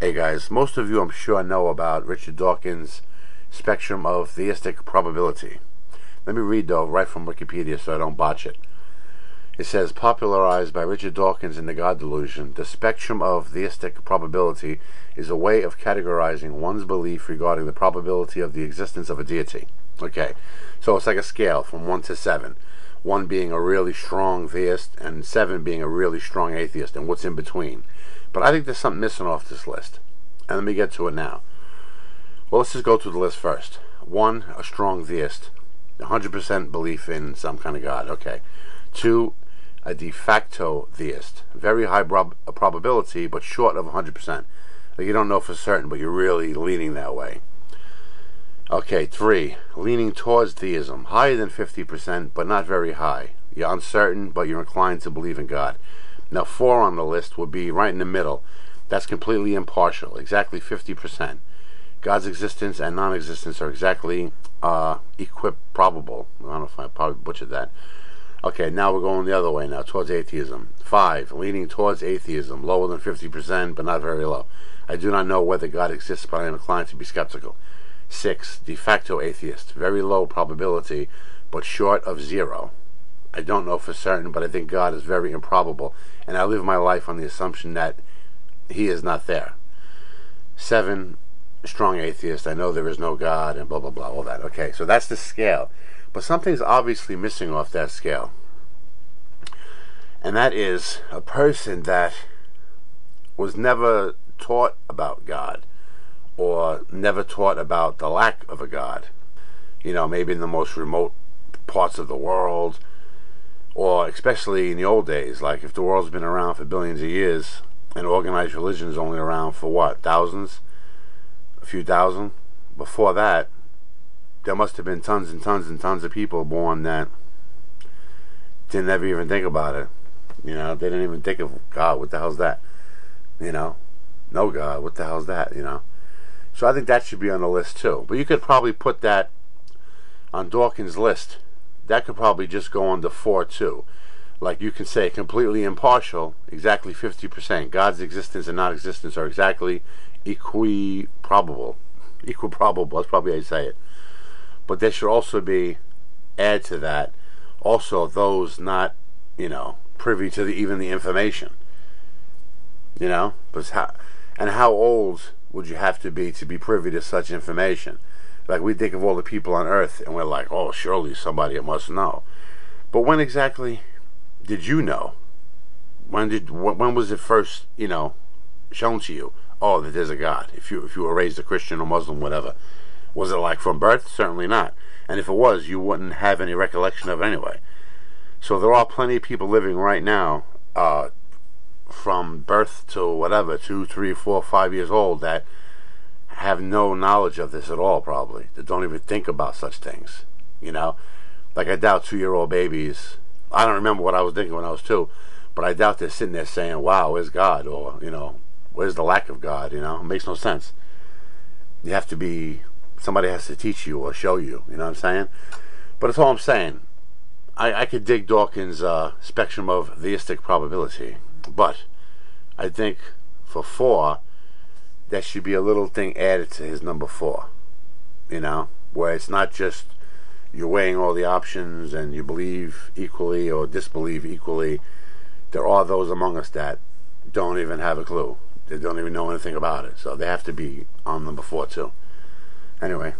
Hey guys, most of you I'm sure know about Richard Dawkins' spectrum of theistic probability. Let me read though right from Wikipedia so I don't botch it. It says, popularized by Richard Dawkins in The God Delusion, the spectrum of theistic probability is a way of categorizing one's belief regarding the probability of the existence of a deity. Okay, so it's like a scale from 1 to 7. 1 being a really strong theist and 7 being a really strong atheist, and what's in between. But I think there's something missing off this list. And let me get to it now. Well, let's just go through the list first. 1, a strong theist. 100% belief in some kind of God. Okay. 2, a de facto theist. Very high probability, but short of 100%. Like you don't know for certain, but you're really leaning that way. Okay, 3, leaning towards theism. Higher than 50%, but not very high. You're uncertain, but you're inclined to believe in God. Now 4 on the list would be right in the middle. That's completely impartial, exactly 50%. God's existence and non-existence are exactly equiprobable. I don't know if I probably butchered that. Okay, now we're going the other way now, towards atheism. 5, leaning towards atheism, lower than 50%, but not very low. I do not know whether God exists, but I am inclined to be skeptical. 6, de facto atheist, very low probability, but short of 0. I don't know for certain, but I think God is very improbable, and I live my life on the assumption that He is not there. 7, strong atheist, I know there is no God, and blah, blah, blah, all that. Okay, so that's the scale. But something's obviously missing off that scale. And that is a person that was never taught about God, or never taught about the lack of a God. You know, maybe in the most remote parts of the world, or especially in the old days, like if the world's been around for billions of years and organized religion is only around for what, thousands? A few thousand? Before that, there must have been tons and tons and tons of people born that didn't ever even think about it. You know, they didn't even think of God. What the hell's that? You know, no God. What the hell's that? You know. So I think that should be on the list too. But you could probably put that on Dawkins' list. That could probably just go on to 4 too. Like you can say completely impartial, exactly 50%. God's existence and non-existence are exactly equiprobable. Equiprobable, that's probably how you say it. But there should also be, add to that, also those not, you know, privy to even the information. You know? But how old would you have to be privy to such information? Like we think of all the people on earth and we're like, oh, surely somebody must know. But when exactly did you know? When was it first, you know, shown to you? Oh, that there's a God. If you were raised a Christian or Muslim, whatever. Was it like from birth? Certainly not. And if it was, you wouldn't have any recollection of it anyway. So there are plenty of people living right now, from birth to whatever, 2, 3, 4, 5 years old, that have no knowledge of this at all, probably. That don't even think about such things. You know? Like I doubt 2-year-old babies, I don't remember what I was thinking when I was 2, but I doubt they're sitting there saying, wow, where's God? Or, you know, where's the lack of God? You know? It makes no sense. You have to be, somebody has to teach you or show you. You know what I'm saying? But that's all I'm saying. I could dig Dawkins' spectrum of theistic probability. But I think for 4, there should be a little thing added to his number 4. You know? Where it's not just you're weighing all the options and you believe equally or disbelieve equally. There are those among us that don't even have a clue. They don't even know anything about it. So they have to be on number 4 too. Anyway.